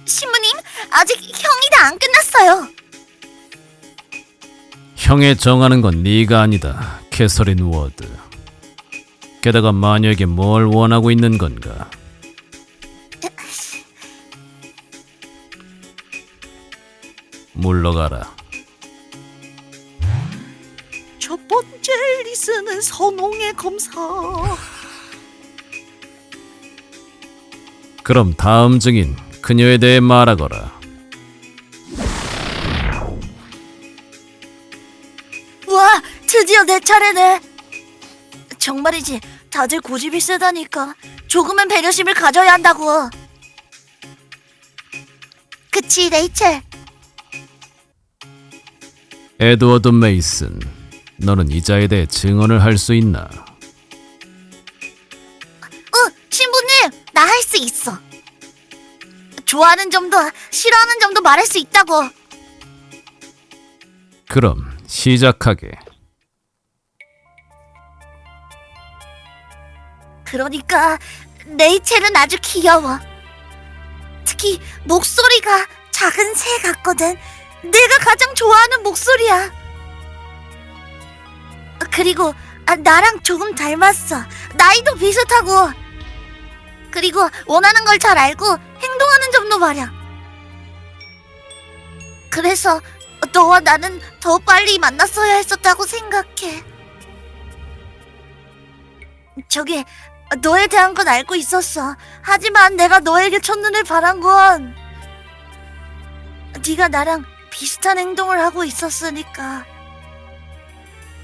신부님, 아직 형이 다 안 끝났어요. 형에 정하는 건 네가 아니다, 캐서린 워드. 게다가 마녀에게 뭘 원하고 있는 건가? 물러가라. 첫 번째 리스는 선홍의 검사. 그럼 다음 증인 그녀에 대해 말하거라. 와, 드디어 내 차례네. 정말이지, 다들 고집이 세다니까. 조금은 배려심을 가져야 한다고. 그치, 레이첼? 에드워드 메이슨, 너는 이자에 대해 증언을 할 수 있나? 신부님, 나 할 수 있어. 좋아하는 점도 싫어하는 점도 말할 수 있다고. 그럼 시작하게. 그러니까 레이첼은 아주 귀여워. 특히 목소리가 작은 새 같거든. 내가 가장 좋아하는 목소리야. 그리고 나랑 조금 닮았어. 나이도 비슷하고. 그리고 원하는 걸 잘 알고 행동하는 점도 말이야. 그래서 너와 나는 더 빨리 만났어야 했었다고 생각해. 저기, 너에 대한 건 알고 있었어. 하지만 내가 너에게 첫눈을 반한 건 네가 나랑 비슷한 행동을 하고 있었으니까.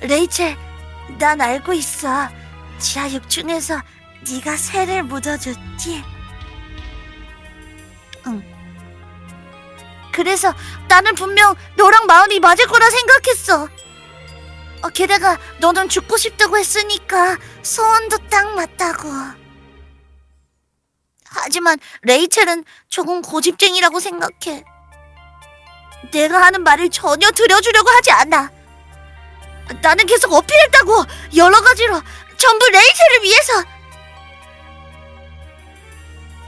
레이첼, 난 알고 있어. 지하 6층에서 네가 새를 묻어줬지? 응. 그래서 나는 분명 너랑 마음이 맞을 거라 생각했어. 게다가 너는 죽고 싶다고 했으니까 소원도 딱 맞다고. 하지만 레이첼은 조금 고집쟁이라고 생각해. 내가 하는 말을 전혀 들어주려고 하지 않아. 나는 계속 어필했다고. 여러 가지로. 전부 레이첼을 위해서.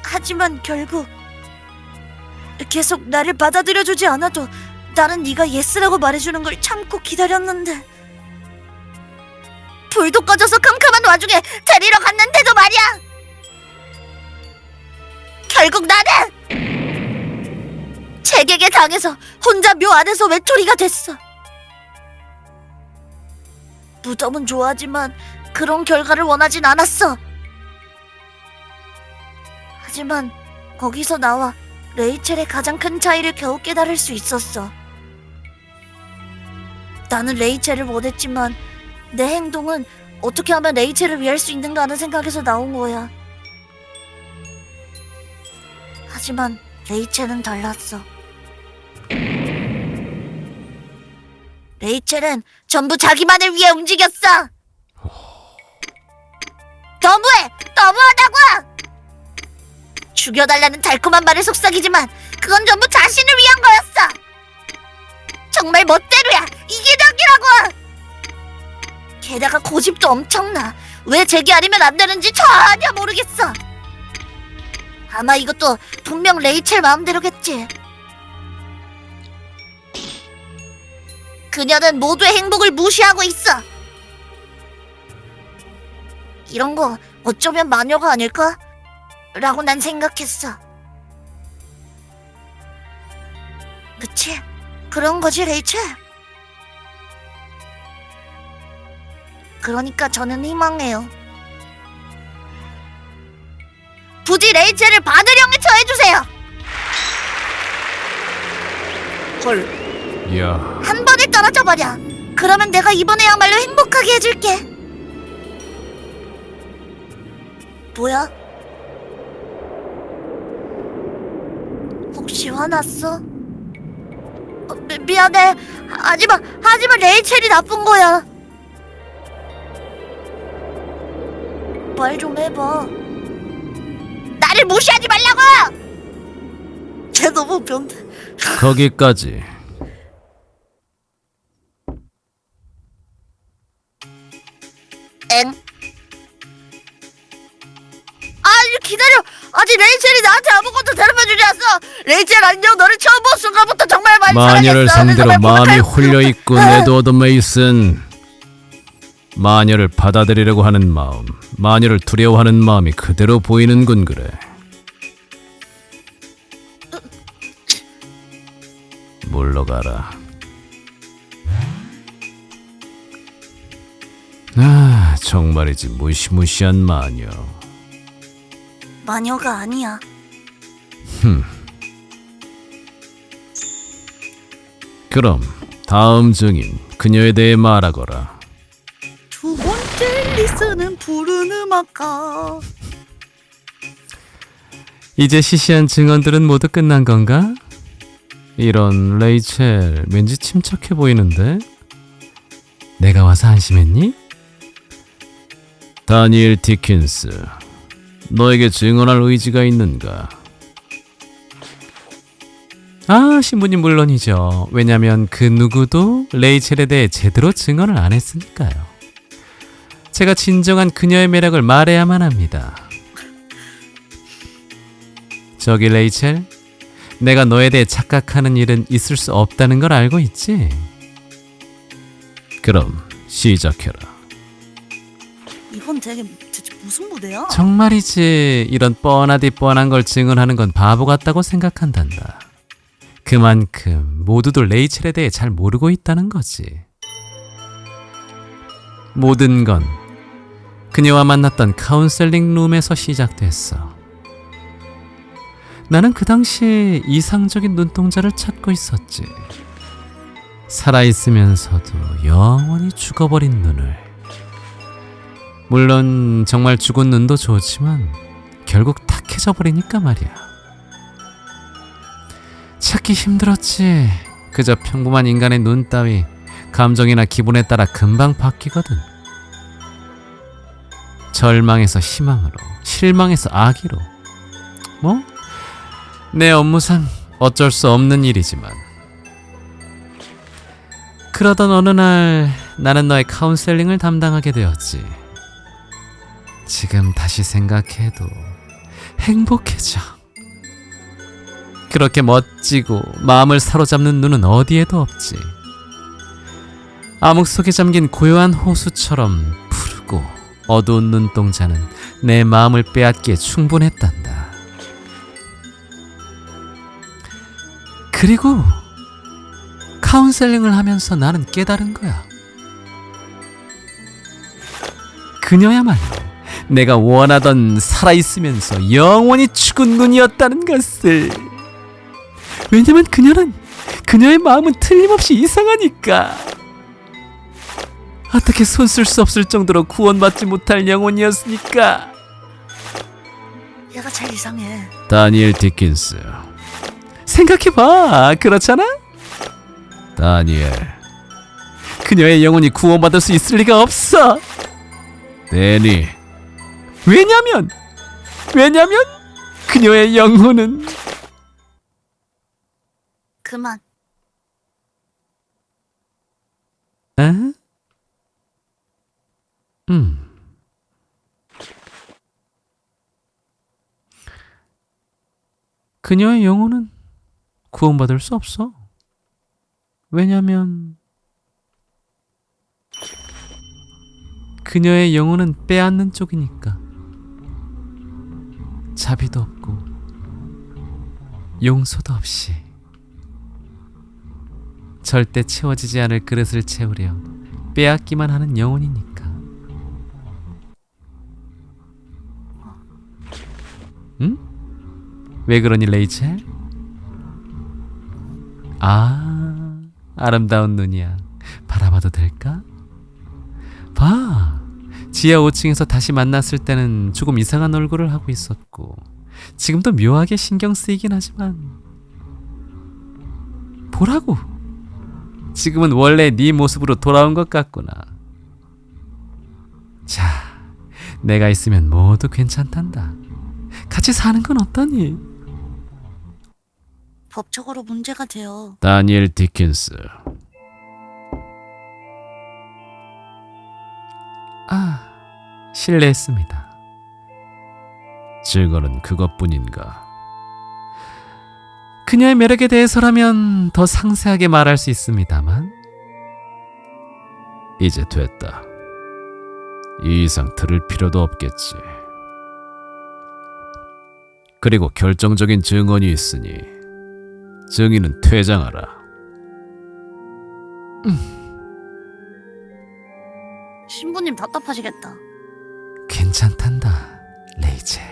하지만 결국 계속 나를 받아들여주지 않아도 나는 네가 예스라고 말해주는 걸 참고 기다렸는데, 불도 꺼져서 캄캄한 와중에 데리러 갔는데도 말이야. 결국 나는 제게게 당해서 혼자 묘 안에서 외톨이가 됐어. 무덤은 좋아하지만 그런 결과를 원하진 않았어. 하지만 거기서 나와 레이첼의 가장 큰 차이를 겨우 깨달을 수 있었어. 나는 레이첼을 원했지만 내 행동은 어떻게 하면 레이첼을 위할 수 있는가 하는 생각에서 나온 거야. 하지만 레이첼은 달랐어. 레이첼은 전부 자기만을 위해 움직였어. 너무해! 너무하다고! 죽여달라는 달콤한 말에 속삭이지만 그건 전부 자신을 위한 거였어. 정말 멋대로야. 이기적이라고. 게다가 고집도 엄청나. 왜 제게 아니면 안 되는지 전혀 모르겠어. 아마 이것도 분명 레이첼 마음대로겠지. 그녀는 모두의 행복을 무시하고 있어. 이런 거 어쩌면 마녀가 아닐까? 라고 난 생각했어. 그치? 그런 거지, 레이첼? 그러니까 저는 희망해요. 부디 레이첼을 바늘형에 처해주세요. 헐. 야, 한 번에 떨어져 버려. 그러면 내가 이번에야말로 행복하게 해줄게. 뭐야? 혹시 화났어? 미안해. 하지만 레이첼이 나쁜 거야. 말 좀 해봐. 나를 무시하지 말라고! 쟤 너무 변태. 거기까지. 엥? 아니 기다려. 아직 레이첼이 나한테 아무것도 대답해주지 않았어. 레이첼 안녕. 너를 처음 본 순간부터 정말 많이 마녀를 사랑했어. 상대로 마음이 정말 홀려있군 에드워드 메이슨. 마녀를 받아들이려고 하는 마음, 마녀를 두려워하는 마음이 그대로 보이는군. 그래. 물러가라. 아, 정말이지 무시무시한 마녀. 마녀가 아니야. 그럼 다음 증인 그녀에 대해 말하거라. 두 번째 리스는 푸른 음악가. 이제 시시한 증언들은 모두 끝난 건가? 이런 레이첼 왠지 침착해 보이는데? 내가 와서 안심했니? 다니엘 디킨스, 너에게 증언할 의지가 있는가? 아, 신부님 물론이죠. 왜냐면 그 누구도 레이첼에 대해 제대로 증언을 안 했으니까요. 제가 진정한 그녀의 매력을 말해야만 합니다. 저기 레이첼, 내가 너에 대해 착각하는 일은 있을 수 없다는 걸 알고 있지? 그럼 시작해라. 이건 되게 대체 무슨 무대야? 정말이지 이런 뻔하디 뻔한 걸 증언하는 건 바보 같다고 생각한단다. 그만큼 모두들 레이첼에 대해 잘 모르고 있다는 거지. 모든 건 그녀와 만났던 카운셀링 룸에서 시작됐어. 나는 그 당시 이상적인 눈동자를 찾고 있었지. 살아있으면서도 영원히 죽어버린 눈을. 물론 정말 죽은 눈도 좋지만 결국 탁해져 버리니까 말이야. 찾기 힘들었지. 그저 평범한 인간의 눈 따위 감정이나 기분에 따라 금방 바뀌거든. 절망에서 희망으로, 실망에서 악의로. 뭐? 내 업무상 어쩔 수 없는 일이지만. 그러던 어느 날 나는 너의 카운셀링을 담당하게 되었지. 지금 다시 생각해도 행복해져. 그렇게 멋지고 마음을 사로잡는 눈은 어디에도 없지. 암흑 속에 잠긴 고요한 호수처럼 푸르고 어두운 눈동자는 내 마음을 빼앗기에 충분했단다. 그리고 카운셀링을 하면서 나는 깨달은 거야. 그녀야말로 내가 원하던 살아있으면서 영원히 죽은 눈이었다는 것을. 왜냐면 그녀의 마음은 틀림없이 이상하니까. 어떻게 손 쓸 수 없을 정도로 구원받지 못할 영혼이었으니까. 얘가 제일 이상해. 다니엘 디킨스, 생각해봐. 그렇잖아? 다니엘, 그녀의 영혼이 구원받을 수 있을 리가 없어. 데니, 왜냐면 그녀의 영혼은. 그만. 에? 그녀의 영혼은 구원받을 수 없어. 왜냐면 그녀의 영혼은 빼앗는 쪽이니까. 자비도 없고 용서도 없이 절대 채워지지 않을 그릇을 채우려 빼앗기만 하는 영혼이니까. 응? 왜 그러니 레이첼? 아, 아름다운 눈이야. 바라봐도 될까? 봐, 지하 5층에서 다시 만났을 때는 조금 이상한 얼굴을 하고 있었고 지금도 묘하게 신경 쓰이긴 하지만 보라고, 지금은 원래 네 모습으로 돌아온 것 같구나. 자, 내가 있으면 모두 괜찮단다. 같이 사는 건 어떠니? 법적으로 문제가 돼요. 다니엘 디킨스. 실례했습니다. 증언은 그것뿐인가? 그녀의 매력에 대해서라면 더 상세하게 말할 수 있습니다만. 이제 됐다. 이 이상 들을 필요도 없겠지. 그리고 결정적인 증언이 있으니 증인은 퇴장하라. 신부님 답답하시겠다. 괜찮단다, 레이첼.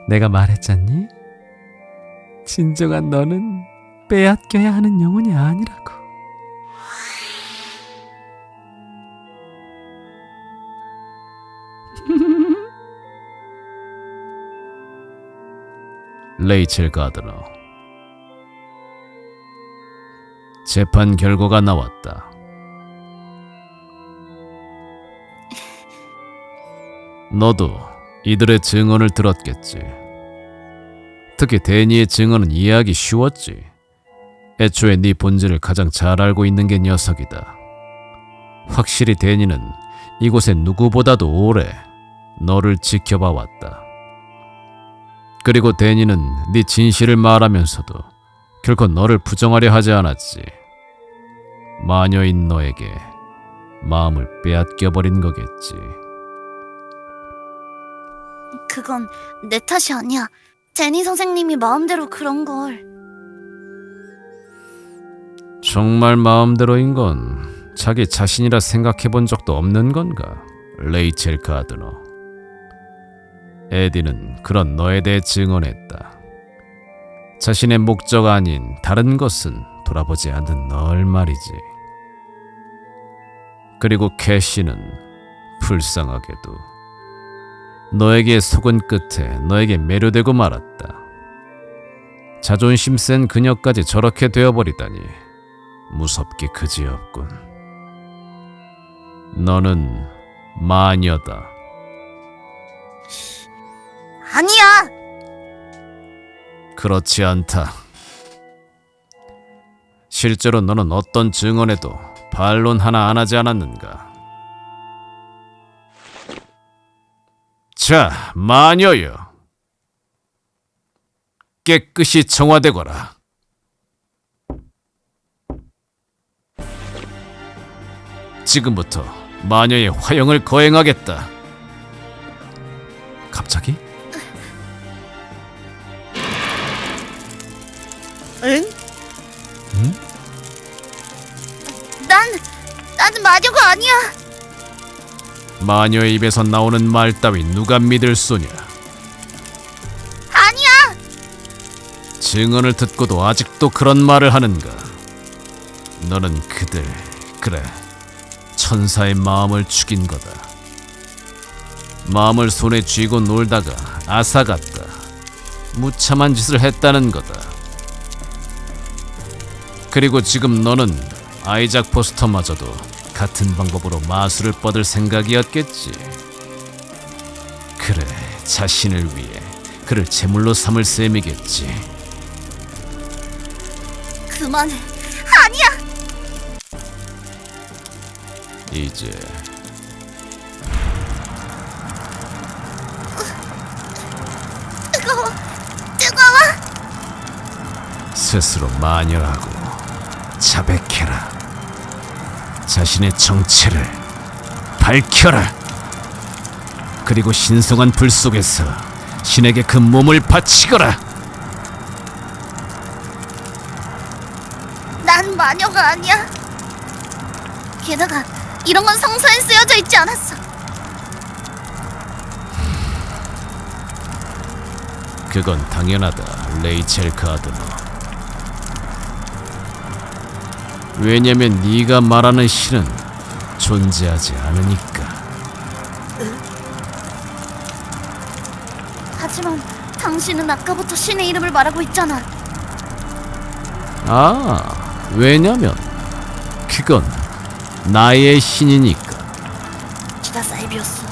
내가 말했잖니? 진정한 너는 빼앗겨야 하는 영혼이 아니라고. 레이첼 가드너. 재판 결과가 나왔다. 너도 이들의 증언을 들었겠지. 특히 데니의 증언은 이해하기 쉬웠지. 애초에 네 본질을 가장 잘 알고 있는 게 녀석이다. 확실히 데니는 이곳에 누구보다도 오래 너를 지켜봐 왔다. 그리고 데니는 네 진실을 말하면서도 결코 너를 부정하려 하지 않았지. 마녀인 너에게 마음을 빼앗겨버린 거겠지. 그건 내 탓이 아니야. 제니 선생님이 마음대로 그런 걸. 정말 마음대로인 건 자기 자신이라 생각해 본 적도 없는 건가? 레이첼 가드너. 에디는 그런 너에 대해 증언했다. 자신의 목적 아닌 다른 것은 돌아보지 않는 널 말이지. 그리고 캐시는 불쌍하게도 너에게 속은 끝에 너에게 매료되고 말았다. 자존심 센 그녀까지 저렇게 되어버리다니 무섭기 그지없군. 너는 마녀다. 아니야. 그렇지 않다. 실제로 너는 어떤 증언에도 반론 하나 안 하지 않았는가? 자, 마녀여. 깨끗이 정화되거라. 지금부터 마녀의 화형을 거행하겠다. 갑자기? 응? 응? 나는 마녀가 아니야. 마녀의 입에서 나오는 말 따위 누가 믿을 소냐? 아니야. 증언을 듣고도 아직도 그런 말을 하는가? 너는 그래, 천사의 마음을 죽인 거다. 마음을 손에 쥐고 놀다가 앗아갔다. 무참한 짓을 했다는 거다. 그리고 지금 너는 아이작 포스터마저도 같은 방법으로 마술을 뻗을 생각이었겠지. 그래, 자신을 위해 그를 제물로 삼을 셈이겠지. 그만해. 아니야. 이제 뜨거워. 스스로 마녀라고 자백해라. 자신의 정체를 밝혀라. 그리고 신성한 불 속에서 신에게 그 몸을 바치거라. 난 마녀가 아니야. 게다가 이런 건 성서에 쓰여져 있지 않았어. 그건 당연하다, 레이첼 가드너. 왜냐면 네가 말하는 신은 존재하지 않으니까. 하지만 당신은 아까부터 신의 이름을 말하고 있잖아. 아, 왜냐면 그건 나의 신이니까. 기가 사이비였어.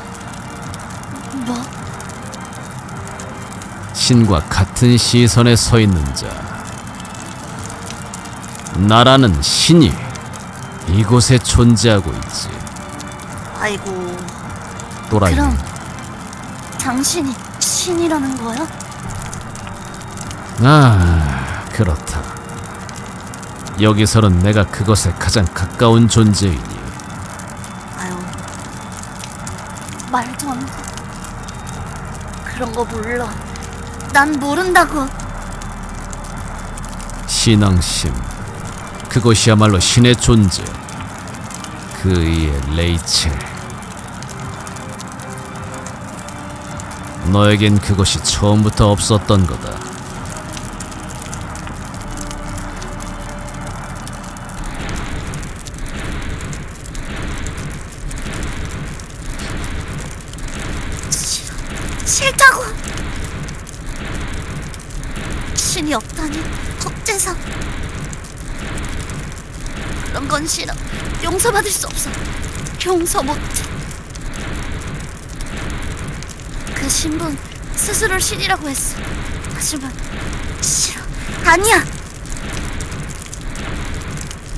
뭐? 신과 같은 시선에 서 있는 자. 나라는 신이 이곳에 존재하고 있지. 아이고, 또라이네. 그럼 당신이 신이라는 거야? 아, 그렇다. 여기서는 내가 그것에 가장 가까운 존재이니. 아유, 말도 안 돼. 그런 거 몰라. 난 모른다고. 신앙심, 그것이야말로 신의 존재. 그이의 레이첼. 너에겐 그것이 처음부터 없었던 거다. 싫다고. 신이 없다니 헛대상. 그런 건 싫어. 용서받을 수 없어. 용서 못해. 그 신분 스스로를 신이라고 했어. 하지만 싫어. 아니야.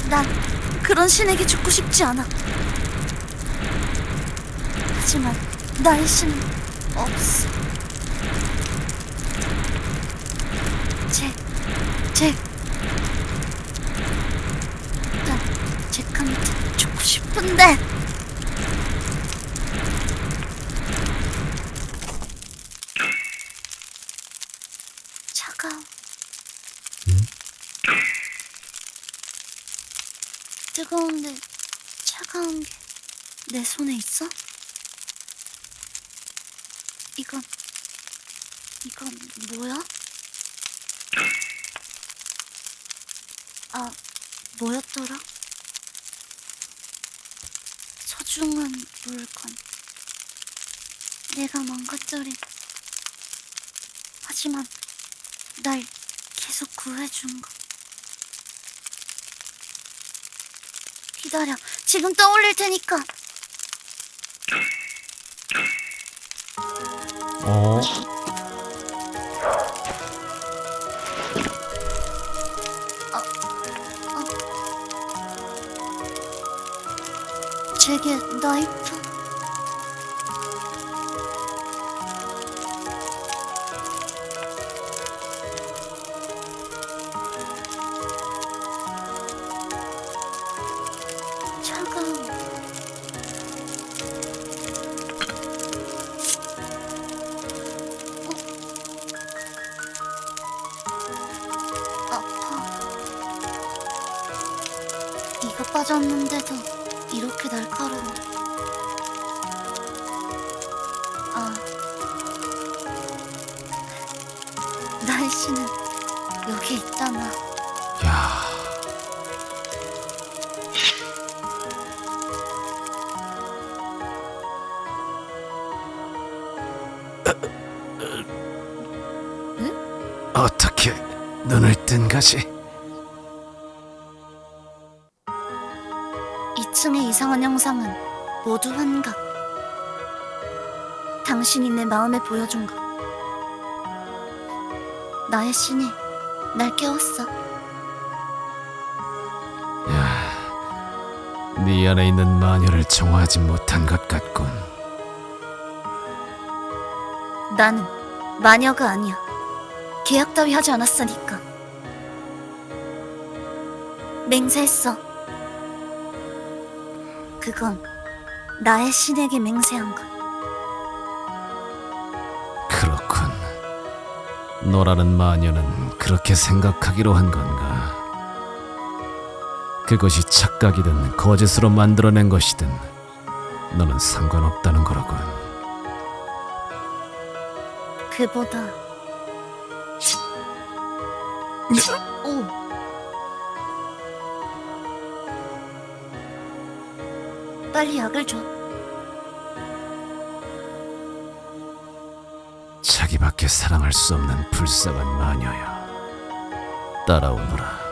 난 그런 신에게 죽고 싶지 않아. 하지만 나의 신은 없어. 난 잭한테 죽고 싶은데. 차가워. 뜨거운데 차가운 게 내 손에 있어? 이건 뭐야? 아, 뭐였더라? 소중한 물건. 내가 망가뜨린. 하지만 날 계속 구해준 거. 기다려. 지금 떠올릴 테니까. 어? 제게 나이프. 차가워. 아파. 이가 빠졌는데도 이렇게 날카로워. 아, 나의 신은 여기 있잖아. 야, 어떻게 눈을 뜬 거지? 2층의 이상한 형상은 모두 환각. 당신이 내 마음에 보여준 것. 나의 신이 날 깨웠어. 야, 네 안에 있는 마녀를 정화하지 못한 것 같군. 나는 마녀가 아니야. 계약 따위 하지 않았으니까. 맹세했어. 그건 나의 신에게 맹세한 것. 그렇군. 너라는 마녀는 그렇게 생각하기로 한 건가? 그것이 착각이든 거짓으로 만들어낸 것이든 너는 상관없다는 거로군. 그보다 오. 빨리 약을 줘. 자기밖에 사랑할 수 없는 불쌍한 마녀야. 따라오너라.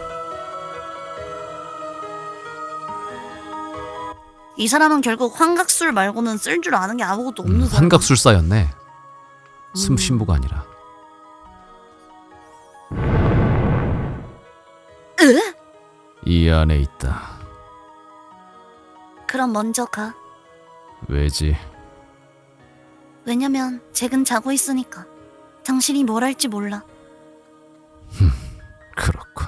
이 사람은 결국 환각술 말고는 쓸 줄 아는 게 아무것도 없는 사람. 환각술사였네. 숨신부가 아니라. 으? 이 안에 있다. 그럼 먼저 가. 왜지? 왜냐면 잭은 자고 있으니까. 당신이 뭘 할지 몰라. 그렇군.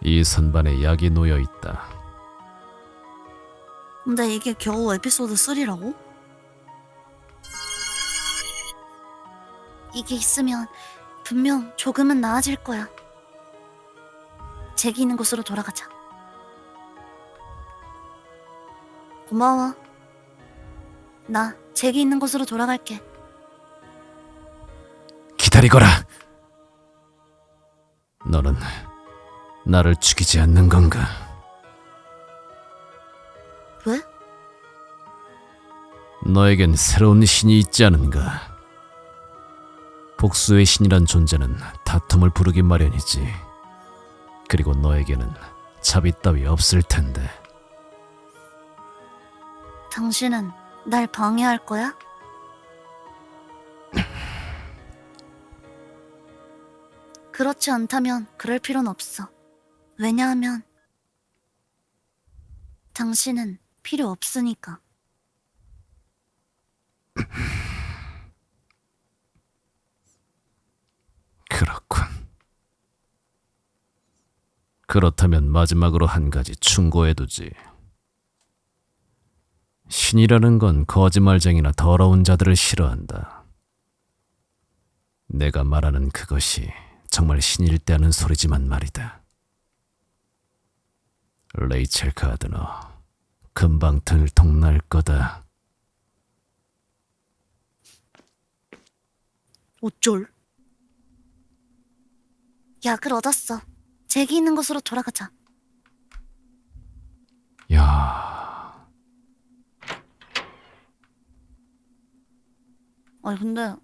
이 선반에 약이 놓여 있다. 근데 이게 겨우 에피소드 3라고? 이게 있으면 분명 조금은 나아질 거야. 잭이 있는 곳으로 돌아가자. 고마워. 나 잭이 있는 곳으로 돌아갈게. 기다리거라. 너는 나를 죽이지 않는 건가? 왜? 너에겐 새로운 신이 있지 않은가? 복수의 신이란 존재는 다툼을 부르기 마련이지. 그리고 너에게는 자비 따위 없을 텐데. 당신은 날 방해할 거야? 그렇지 않다면 그럴 필요는 없어. 왜냐하면 당신은 필요 없으니까. 그렇군. 그렇다면 마지막으로 한 가지 충고해두지. 신이라는 건 거짓말쟁이나 더러운 자들을 싫어한다. 내가 말하는 그것이 정말 신일 때 하는 소리지만 말이다. 레이첼 가드너, 금방 들통날 거다. 어쩔? 약을 얻었어. 잭이 있는 곳으로 돌아가자. 야, 아니 근데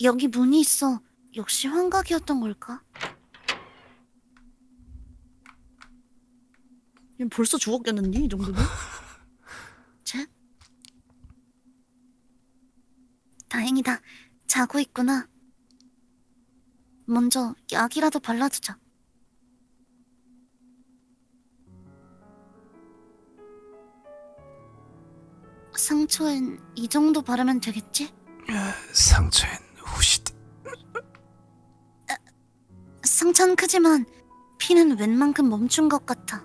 여기 문이 있어. 역시 환각이었던 걸까? 얘 벌써 죽었겠는데 이 정도면? 잭? 다행이다. 자고 있구나. 먼저 약이라도 발라주자. 상처엔 이 정도 바르면 되겠지? 상처엔 후시드. 상처는 크지만 피는 웬만큼 멈춘 것 같아.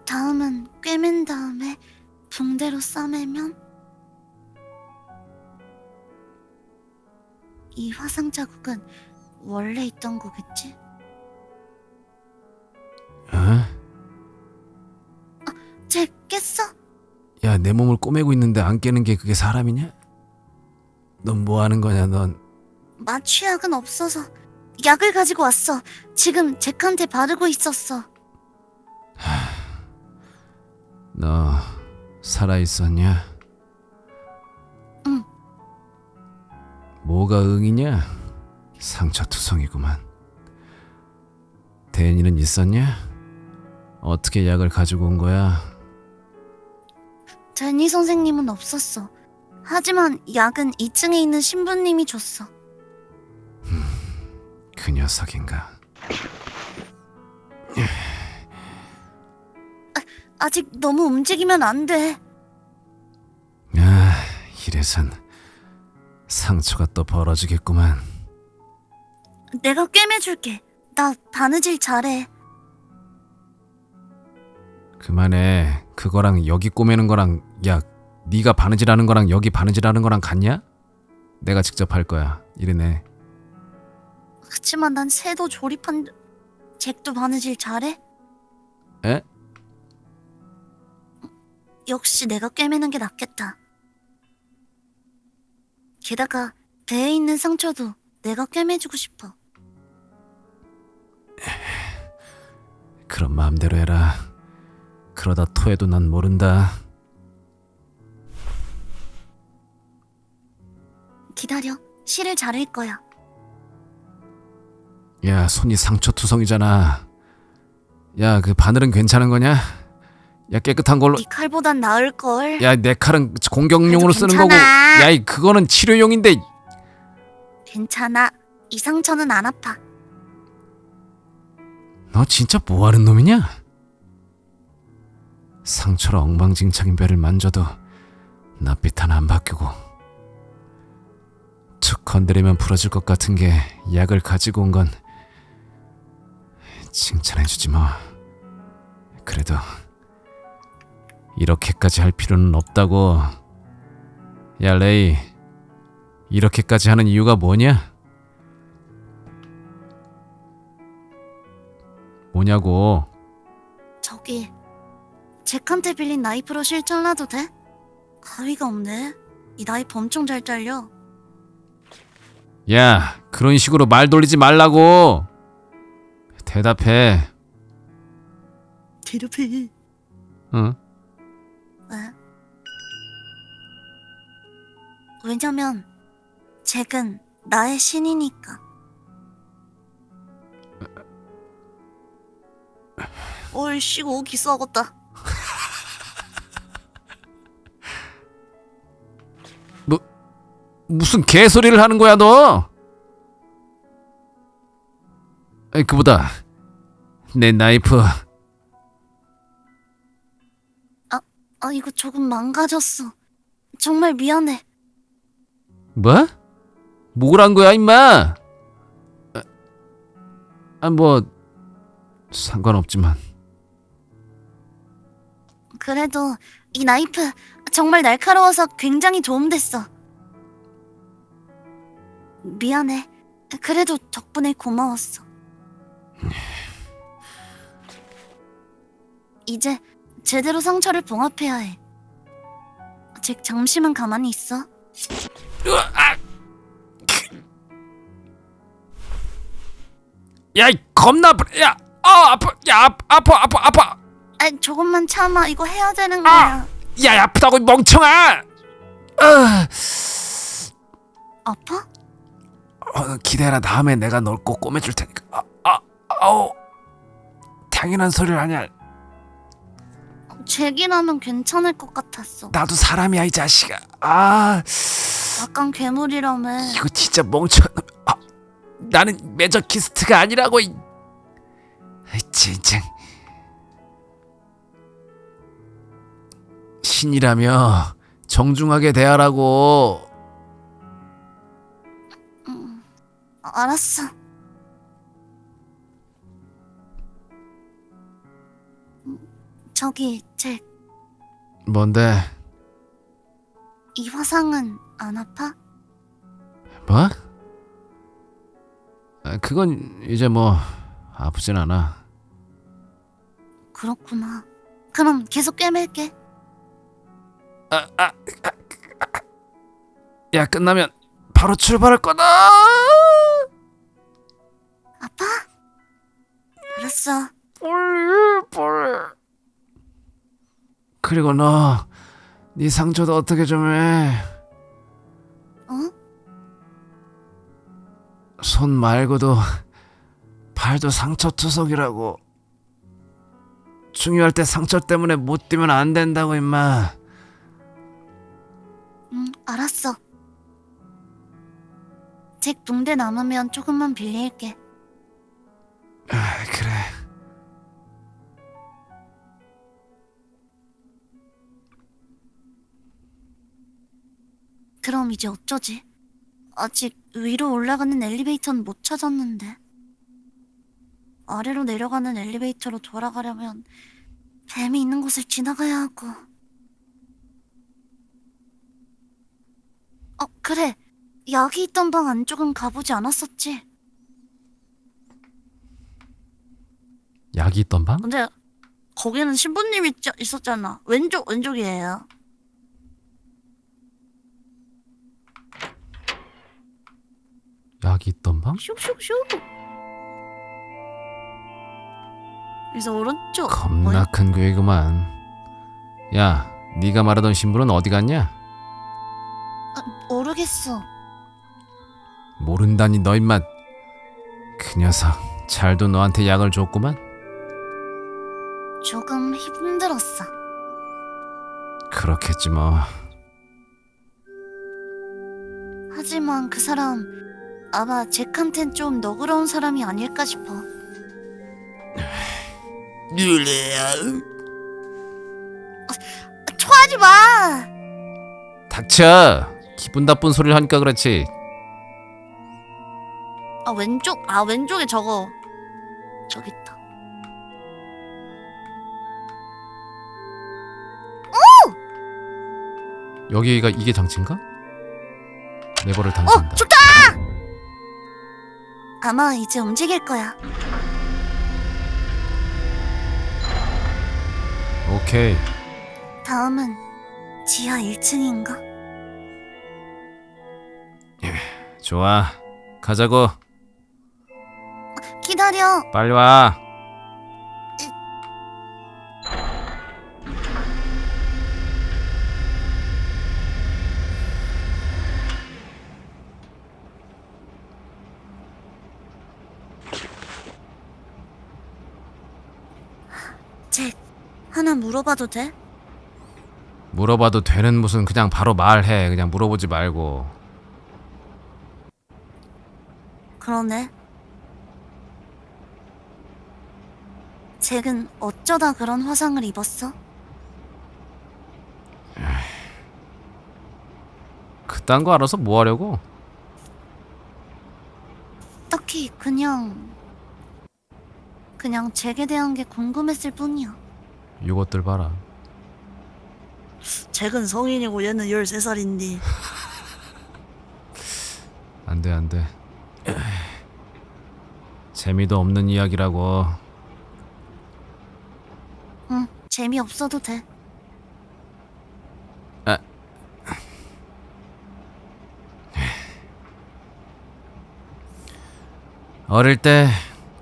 다음은 꿰맨 다음에 붕대로 싸매면 이 화상 자국은 원래 있던 거겠지? 어? 쟤 깼어? 야, 내 몸을 꼬매고 있는데 안 깨는 게 그게 사람이냐? 넌 뭐 하는 거냐, 넌? 마취약은 없어서 약을 가지고 왔어. 지금 잭한테 바르고 있었어. 너 살아있었냐? 응. 뭐가 응이냐? 상처투성이구만. 대인이는 있었냐? 어떻게 약을 가지고 온 거야? 데니 선생님은 없었어. 하지만 약은 2층에 있는 신부님이 줬어. 그 녀석인가? 아직 너무 움직이면 안 돼. 아, 이래선 상처가 또 벌어지겠구만. 내가 꿰매줄게. 나 바느질 잘해. 그만해. 그거랑 여기 꼬매는 거랑, 야, 네가 바느질하는 거랑 여기 바느질하는 거랑 같냐? 내가 직접 할 거야. 이래네. 그치만 난 새도 조립한... 잭도 바느질 잘해? 에? 역시 내가 꿰매는 게 낫겠다. 게다가 배에 있는 상처도 내가 꿰매주고 싶어. 그럼 마음대로 해라. 그러다 토해도 난 모른다. 기다려. 실을 자를 거야. 야, 손이 상처투성이잖아. 야, 그 바늘은 괜찮은 거냐? 야, 깨끗한 걸로. 네 칼보단 나을걸. 야, 내 칼은 공격용으로 그래도 쓰는 거고. 괜찮아. 야, 그거는 치료용인데. 괜찮아. 이 상처는 안 아파. 너 진짜 뭐 하는 놈이냐? 상처로 엉망진창인 배를 만져도 낯빛 하나 안 바뀌고 툭 건드리면 부러질 것 같은 게 약을 가지고 온 건 칭찬해주지 뭐. 그래도 이렇게까지 할 필요는 없다고. 야 레이, 이렇게까지 하는 이유가 뭐냐? 뭐냐고. 저기 잭한테 빌린 나이프로 실전라도 돼? 가위가 없네. 이 나이프 엄청 잘 잘려. 야, 그런 식으로 말 돌리지 말라고. 대답해. 대답해. 응? 왜? 왜냐면 잭은 나의 신이니까. 얼씨 오 기싸웠다. 무슨 개소리를 하는 거야 너? 아니, 그보다 내 나이프. 이거 조금 망가졌어. 정말 미안해. 뭐? 뭘 한 거야 임마? 뭐 상관없지만. 그래도 이 나이프 정말 날카로워서 굉장히 도움됐어. 미안해. 그래도 덕분에 고마웠어. 이제 제대로 상처를 봉합해야 해. 잭 잠시만 가만히 있어. 야, 이 겁나 아파. 야, 아파. 야, 아파. 조금만 참아. 이거 해야 되는 거야. 야, 아프다고 이 멍청아. 아파? 기대라. 다음에 내가 널 꼭 꼬매줄 테니까. 아우. 당연한 소리를 하냐. 잭이라면 괜찮을 것 같았어. 나도 사람이야 이 자식아. 약간 괴물이라며. 이거 진짜 멍청한 놈. 나는 매저키스트가 아니라고. 진짜. 신이라며 정중하게 대하라고. 알았어. 저기 잭, 뭔데? 이 화상은 안 아파? 뭐? 그건 이제 뭐 아프진 않아. 그렇구나. 그럼 계속 꿰맬게. 야, 끝나면 바로 출발할 거다. 아파? 알았어. 빨리. 그리고 네 상처도 어떻게 좀 해. 어? 손 말고도 발도 상처투석이라고. 중요할 때 상처 때문에 못 뛰면 안 된다고 임마. 알았어. 잭 붕대 남으면 조금만 빌릴게. 그래. 그럼 이제 어쩌지? 아직 위로 올라가는 엘리베이터는 못 찾았는데. 아래로 내려가는 엘리베이터로 돌아가려면 뱀이 있는 곳을 지나가야 하고. 그래. 약이 있던 방 안쪽은 가보지 않았었지? 약이 있던 방? 근데 거기는 신부님이 있었잖아. 왼쪽이에요. 약이 있던 방? 슉슉슉. 그래서 오른쪽. 겁나 뭐야? 큰 교회구만. 야, 네가 말하던 신부는 어디 갔냐? 모르겠어. 모른다니 너 임마. 그 녀석 잘도 너한테 약을 줬구만. 조금 힘들었어. 그렇겠지 뭐. 하지만 그 사람 아마 잭한텐 좀 너그러운 사람이 아닐까 싶어. 율리야. 하지 마. 닥쳐. 기분 나쁜 소리를 하니까 그렇지. 왼쪽에 저거 저기 있다. 여기가 이게 장치인가? 레버를 당긴다. 좋다. 아마 이제 움직일 거야. 오케이. 다음은 지하 1층인가? 좋아. 가자고. 기다려. 빨리 와. 잭, 하나 물어봐도 돼? 물어봐도 되는 무슨 그냥 바로 말해. 그냥 물어보지 말고. 그러네. 잭은 어쩌다 그런 화상을 입었어? 그딴 거 알아서 뭐 하려고? 딱히 그냥 잭에 대한 게 궁금했을 뿐이야. 이것들 봐라. 잭은 성인이고 얘는 13살인데. 안 돼, 안 돼. 재미도 없는 이야기라고. 응, 재미없어도 돼. 아. 어릴 때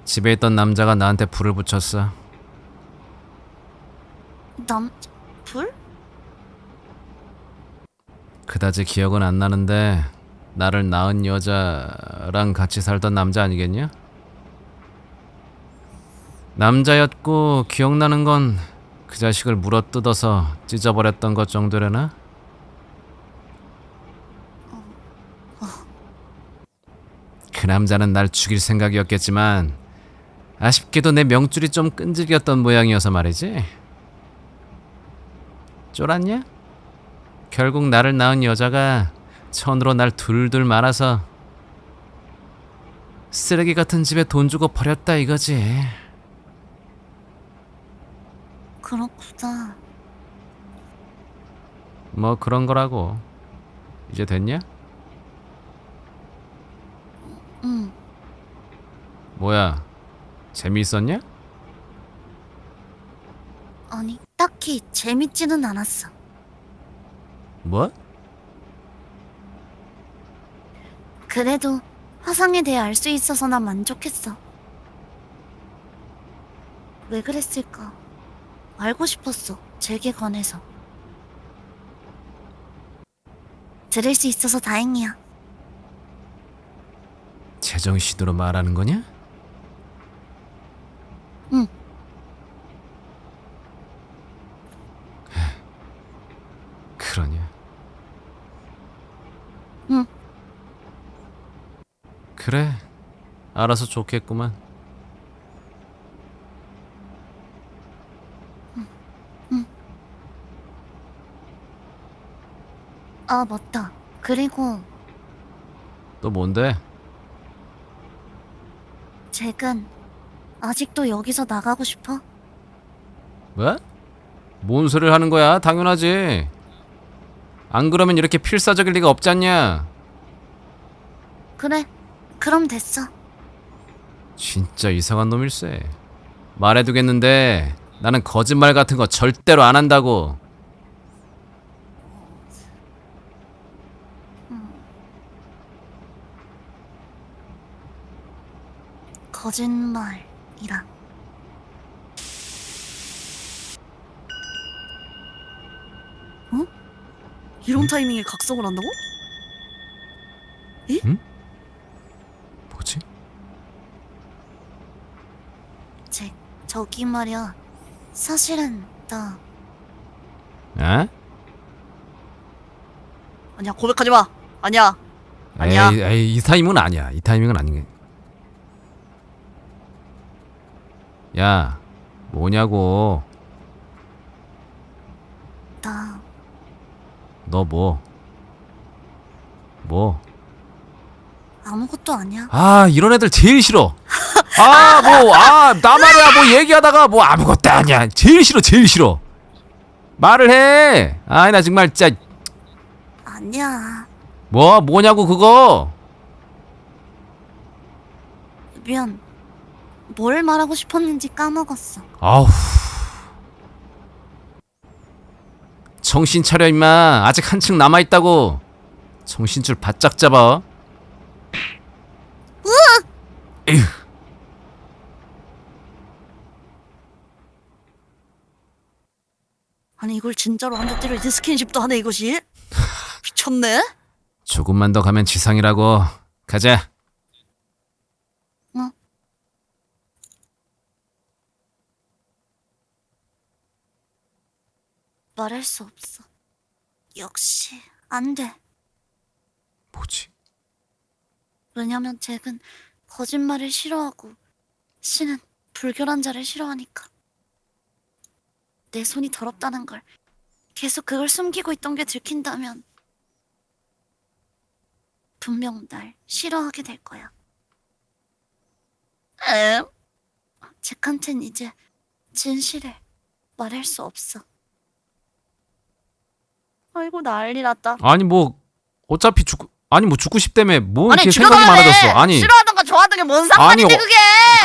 집에 있던 남자가 나한테 불을 붙였어. 불? 그다지 기억은 안 나는데 나를 낳은 여자랑 같이 살던 남자 아니겠냐? 남자였고 기억나는 건 그 자식을 물어뜯어서 찢어버렸던 것 정도려나? 그 남자는 날 죽일 생각이었겠지만 아쉽게도 내 명줄이 좀 끈질겼던 모양이어서 말이지. 쫄았냐? 결국 나를 낳은 여자가 천으로 날 둘둘 말아서 쓰레기 같은 집에 돈 주고 버렸다 이거지. 그렇구나. 뭐 그런 거라고. 이제 됐냐? 응. 뭐야? 재미있었냐? 아니, 딱히 재밌지는 않았어. 뭐? 그래도 화상에 대해 알 수 있어서 난 만족했어. 왜 그랬을까? 알고 싶었어. 잭에 관해서. 들을 수 있어서 다행이야. 제정신으로 말하는 거냐? 응. 그러냐? 응. 그래. 알아서 좋겠구만. 아, 맞다. 그리고 또 뭔데? 잭은 아직도 여기서 나가고 싶어? 뭐? 뭔 소리를 하는 거야? 당연하지. 안 그러면 이렇게 필사적일 리가 없지 않냐? 그래. 그럼 됐어. 진짜 이상한 놈일세. 말해두겠는데 나는 거짓말 같은 거 절대로 안 한다고. 거짓말이라. 어? 이런 타이밍에 각성을 한다고? 뭐지? 잭, 저기 말이야. 사실은 나 에? 아니야, 고백하지 마. 아니야. 아니야. 에이, 이 타이밍은 아니야. 이 타이밍은 아닌 게. 야, 뭐냐고. 나 너 뭐? 아무것도 아니야. 아, 이런 애들 제일 싫어. 나 말이야, 뭐 얘기하다가 뭐 아무것도 아니야. 제일 싫어, 제일 싫어. 말을 해. 아이, 나 정말 진짜. 아니야. 뭐냐고, 그거. 미안. 뭘 말하고 싶었는지 까먹었어. 아우. 정신 차려, 임마. 아직 한층 남아있다고. 정신줄 바짝 잡아. 에휴. 아니 이걸 진짜로 한 대 때릴 때 스킨십도 하네 이것이? 미쳤네? 조금만 더 가면 지상이라고. 가자. 어? 말할 수 없어. 역시 안 돼. 뭐지? 왜냐면 잭은 거짓말을 싫어하고 신은 불결한 자를 싫어하니까. 내 손이 더럽다는 걸 계속 그걸 숨기고 있던 게 들킨다면 분명 날 싫어하게 될 거야. 잭한텐 이제 진실을 말할 수 없어. 아이고 난리 났다. 아니 뭐 어차피 죽고 싶다며 뭐 아니 이렇게 생각이 죽여달래. 많아졌어. 아니 싫어하던가 좋아하던 게 뭔 상관인데 아니, 그게.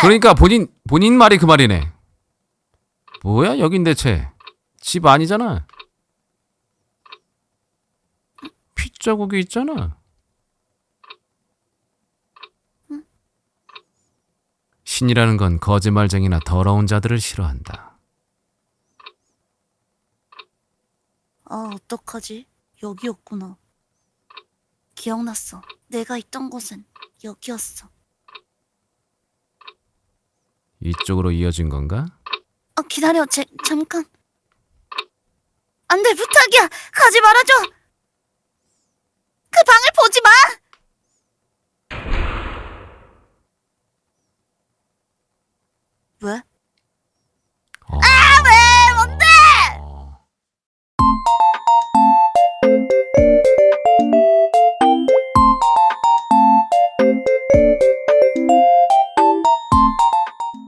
그러니까 본인 말이 그 말이네. 뭐야 여긴 대체 집 아니잖아. 핏자국이 있잖아. 응? 신이라는 건 거짓말쟁이나 더러운 자들을 싫어한다. 아 어떡하지? 여기였구나. 기억났어. 내가 있던 곳은 여기였어. 이쪽으로 이어진 건가? 기다려. 잠깐. 안 돼, 부탁이야. 가지 말아줘. 그 방을 보지 마.